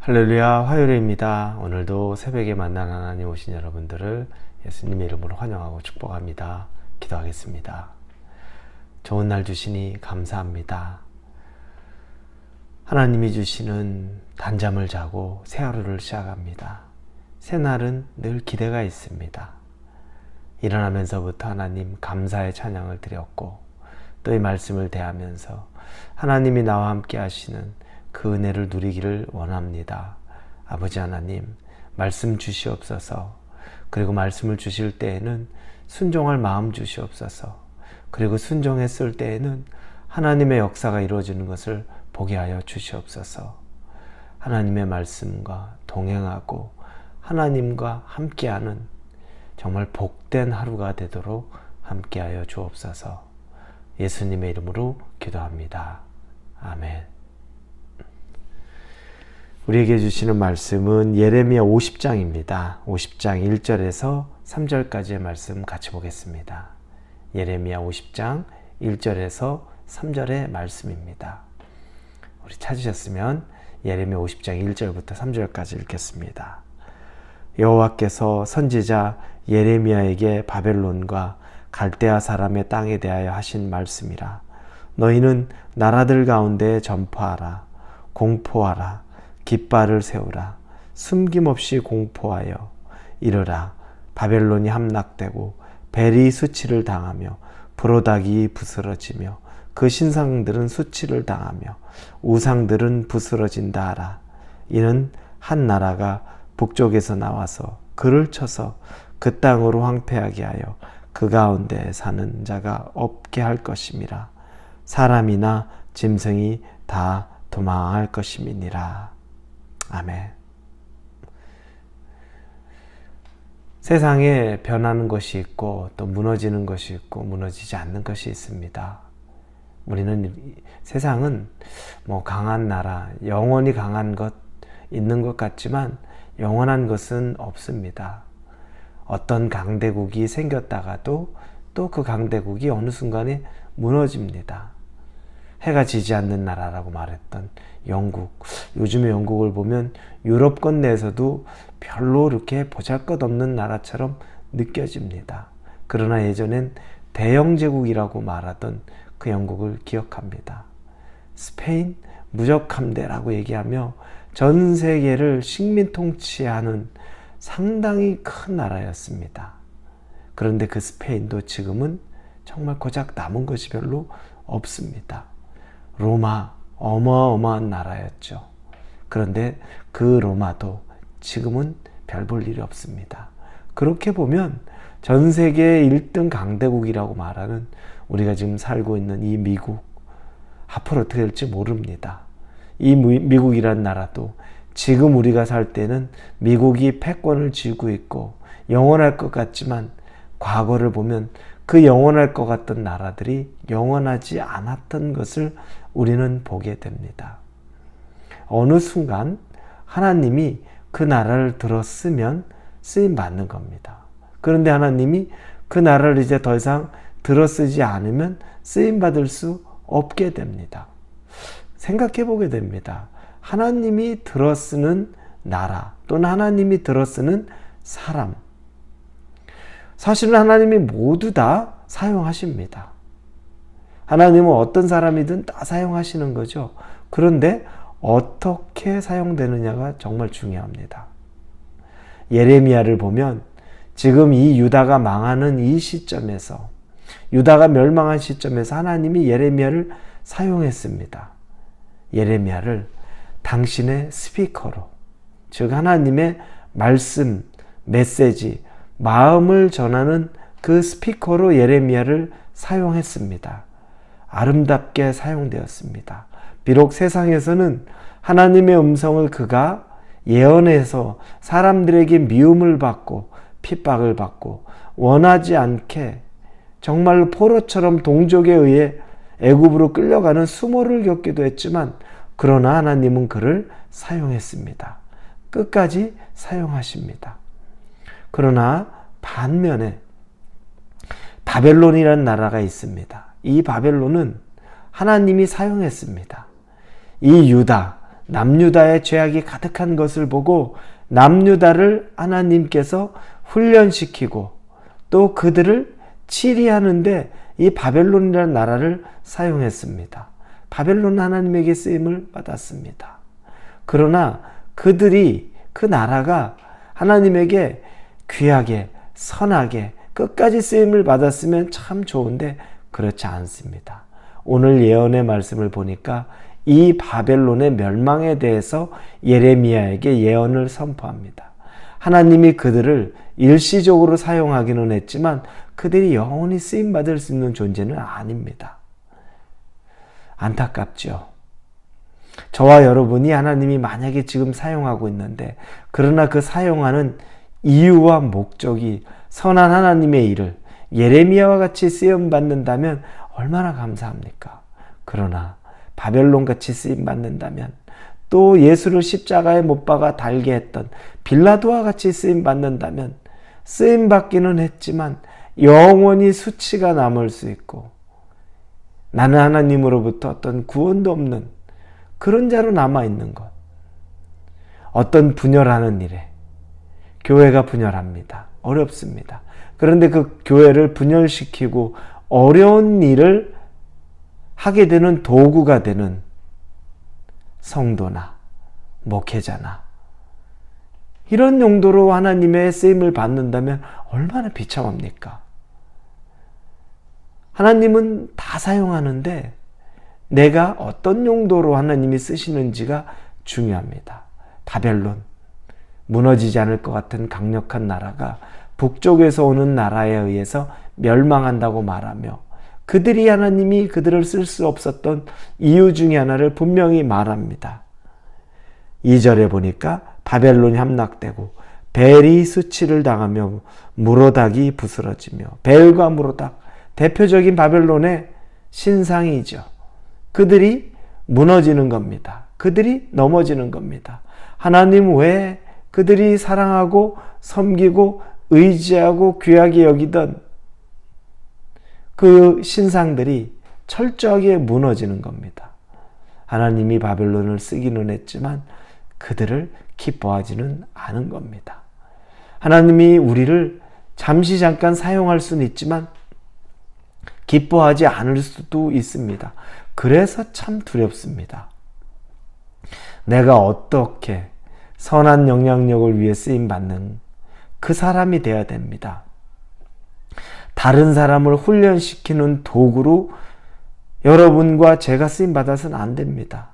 할렐루야, 화요일입니다. 오늘도 새벽에 만난 하나님 오신 여러분들을 예수님의 이름으로 환영하고 축복합니다. 기도하겠습니다. 좋은 날 주시니 감사합니다. 하나님이 주시는 단잠을 자고 새 하루를 시작합니다. 새 날은 늘 기대가 있습니다. 일어나면서부터 하나님 감사의 찬양을 드렸고 또 이 말씀을 대하면서 하나님이 나와 함께 하시는 그 은혜를 누리기를 원합니다. 아버지 하나님, 말씀 주시옵소서. 그리고 말씀을 주실 때에는 순종할 마음 주시옵소서. 그리고 순종했을 때에는 하나님의 역사가 이루어지는 것을 보게 하여 주시옵소서. 하나님의 말씀과 동행하고 하나님과 함께하는 정말 복된 하루가 되도록 함께하여 주옵소서. 예수님의 이름으로 기도합니다. 아멘. 우리에게 주시는 말씀은 예레미야 50장입니다. 50장 1절에서 3절까지의 말씀 같이 보겠습니다. 예레미야 50장 1절에서 3절의 말씀입니다. 우리 찾으셨으면 예레미야 50장 1절부터 3절까지 읽겠습니다. 여호와께서 선지자 예레미야에게 바벨론과 갈대아 사람의 땅에 대하여 하신 말씀이라. 너희는 나라들 가운데 전파하라. 공포하라. 깃발을 세우라. 숨김없이 공포하여 이르라. 바벨론이 함락되고 벨이 수치를 당하며 브로닥이 부스러지며 그 신상들은 수치를 당하며 우상들은 부스러진다 하라. 이는 한 나라가 북쪽에서 나와서 그를 쳐서 그 땅으로 황폐하게 하여 그 가운데 사는 자가 없게 할 것임이라. 사람이나 짐승이 다 도망할 것임이니라. 아멘. 세상에 변하는 것이 있고 또 무너지는 것이 있고 무너지지 않는 것이 있습니다. 우리는 세상은 강한 나라, 영원히 강한 것 있는 것 같지만 영원한 것은 없습니다. 어떤 강대국이 생겼다가도 또 그 강대국이 어느 순간에 무너집니다. 해가 지지 않는 나라라고 말했던 영국, 요즘의 영국을 보면 유럽권 내에서도 별로 이렇게 보잘것없는 나라처럼 느껴집니다. 그러나 예전엔 대영제국이라고 말하던 그 영국을 기억합니다. 스페인 무적함대라고 얘기하며 전 세계를 식민 통치하는 상당히 큰 나라였습니다. 그런데 그 스페인도 지금은 정말 고작 남은 것이 별로 없습니다. 로마, 어마어마한 나라였죠. 그런데 그 로마도 지금은 별 볼 일이 없습니다. 그렇게 보면 전 세계 1등 강대국이라고 말하는 우리가 지금 살고 있는 이 미국, 앞으로 어떻게 될지 모릅니다. 이 미국이란 나라도 지금 우리가 살 때는 미국이 패권을 쥐고 있고 영원할 것 같지만 과거를 보면 그 영원할 것 같던 나라들이 영원하지 않았던 것을 우리는 보게 됩니다. 어느 순간 하나님이 그 나라를 들었으면 쓰임받는 겁니다. 그런데 하나님이 그 나라를 이제 더 이상 들어쓰지 않으면 쓰임받을 수 없게 됩니다. 생각해 보게 됩니다. 하나님이 들어쓰는 나라 또는 하나님이 들어쓰는 사람, 사실은 하나님이 모두 다 사용하십니다. 하나님은 어떤 사람이든 다 사용하시는 거죠. 그런데 어떻게 사용되느냐가 정말 중요합니다. 예레미야를 보면 지금 이 유다가 망하는 이 시점에서, 유다가 멸망한 시점에서 하나님이 예레미야를 사용했습니다. 예레미야를 당신의 스피커로, 즉 하나님의 말씀, 메시지, 마음을 전하는 그 스피커로 예레미야를 사용했습니다. 아름답게 사용되었습니다. 비록 세상에서는 하나님의 음성을 그가 예언해서 사람들에게 미움을 받고 핍박을 받고 원하지 않게 정말로 포로처럼 동족에 의해 애굽으로 끌려가는 수모를 겪기도 했지만 그러나 하나님은 그를 사용했습니다. 끝까지 사용하십니다. 그러나 반면에 바벨론이라는 나라가 있습니다. 이 바벨론은 하나님이 사용했습니다. 이 유다, 남유다의 죄악이 가득한 것을 보고 남유다를 하나님께서 훈련시키고 또 그들을 치리하는데 이 바벨론이라는 나라를 사용했습니다. 바벨론 하나님에게 쓰임을 받았습니다. 그러나 그들이 그 나라가 하나님에게 귀하게 선하게 끝까지 쓰임을 받았으면 참 좋은데 그렇지 않습니다. 오늘 예언의 말씀을 보니까 이 바벨론의 멸망에 대해서 예레미야에게 예언을 선포합니다. 하나님이 그들을 일시적으로 사용하기는 했지만 그들이 영원히 쓰임받을 수 있는 존재는 아닙니다. 안타깝죠. 저와 여러분이 하나님이 만약에 지금 사용하고 있는데 그러나 그 사용하는 이유와 목적이 선한 하나님의 일을 예레미야와 같이 쓰임받는다면 얼마나 감사합니까? 그러나 바벨론같이 쓰임받는다면 또 예수를 십자가에 못 박아 달게 했던 빌라도와 같이 쓰임받는다면 쓰임받기는 했지만 영원히 수치가 남을 수 있고 나는 하나님으로부터 어떤 구원도 없는 그런 자로 남아있는 것. 어떤 분열하는 일에 교회가 분열합니다. 어렵습니다. 그런데 그 교회를 분열시키고 어려운 일을 하게 되는 도구가 되는 성도나 목회자나 이런 용도로 하나님의 쓰임을 받는다면 얼마나 비참합니까? 하나님은 다 사용하는데 내가 어떤 용도로 하나님이 쓰시는지가 중요합니다. 바벨론, 무너지지 않을 것 같은 강력한 나라가 북쪽에서 오는 나라에 의해서 멸망한다고 말하며 그들이 하나님이 그들을 쓸 수 없었던 이유 중에 하나를 분명히 말합니다. 2절에 보니까 바벨론이 함락되고 벨이 수치를 당하며 무로닥이 부스러지며 벨과 무로닥 대표적인 바벨론의 신상이죠. 그들이 무너지는 겁니다. 그들이 넘어지는 겁니다. 하나님 외에 그들이 사랑하고 섬기고 의지하고 귀하게 여기던 그 신상들이 철저하게 무너지는 겁니다. 하나님이 바벨론을 쓰기는 했지만 그들을 기뻐하지는 않은 겁니다. 하나님이 우리를 잠시 잠깐 사용할 수는 있지만 기뻐하지 않을 수도 있습니다. 그래서 참 두렵습니다. 내가 어떻게 선한 영향력을 위해 쓰임받는 그 사람이 되어야 됩니다. 다른 사람을 훈련시키는 도구로 여러분과 제가 쓰임받아서는 안 됩니다.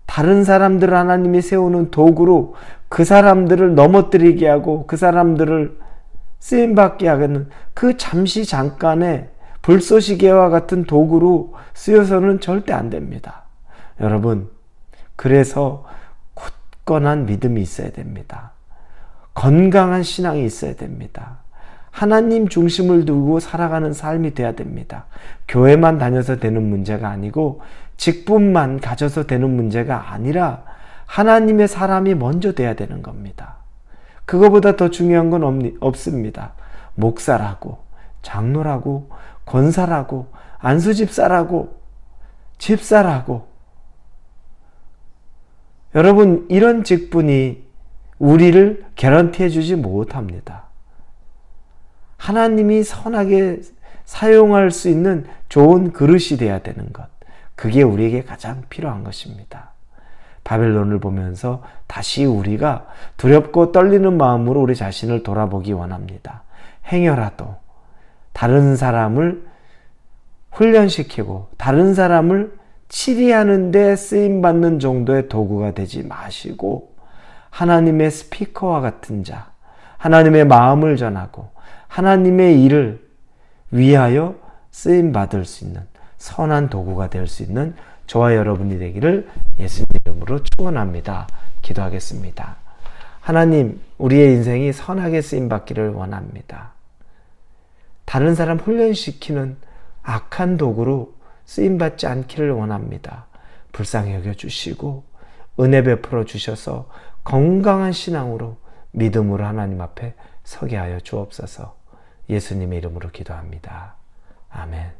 다른 사람들을 하나님이 세우는 도구로 그 사람들을 넘어뜨리게 하고 그 사람들을 쓰임받게 하는 그 잠시 잠깐의 불쏘시개와 같은 도구로 쓰여서는 절대 안 됩니다. 여러분, 그래서 굳건한 믿음이 있어야 됩니다. 건강한 신앙이 있어야 됩니다. 하나님 중심을 두고 살아가는 삶이 돼야 됩니다. 교회만 다녀서 되는 문제가 아니고 직분만 가져서 되는 문제가 아니라 하나님의 사람이 먼저 돼야 되는 겁니다. 그거보다 더 중요한 건 없습니다. 목사라고, 장로라고, 권사라고, 안수집사라고, 집사라고. 여러분, 이런 직분이 우리를 개런티해 주지 못합니다. 하나님이 선하게 사용할 수 있는 좋은 그릇이 되어야 되는 것. 그게 우리에게 가장 필요한 것입니다. 바벨론을 보면서 다시 우리가 두렵고 떨리는 마음으로 우리 자신을 돌아보기 원합니다. 행여라도 다른 사람을 훈련시키고 다른 사람을 치리하는 데 쓰임받는 정도의 도구가 되지 마시고 하나님의 스피커와 같은 자, 하나님의 마음을 전하고 하나님의 일을 위하여 쓰임받을 수 있는 선한 도구가 될 수 있는 저와 여러분이 되기를 예수님 이름으로 축원합니다. 기도하겠습니다. 하나님, 우리의 인생이 선하게 쓰임받기를 원합니다. 다른 사람 훈련시키는 악한 도구로 쓰임받지 않기를 원합니다. 불쌍히 여겨주시고 은혜 베풀어 주셔서 건강한 신앙으로 믿음으로 하나님 앞에 서게 하여 주옵소서. 예수님의 이름으로 기도합니다. 아멘.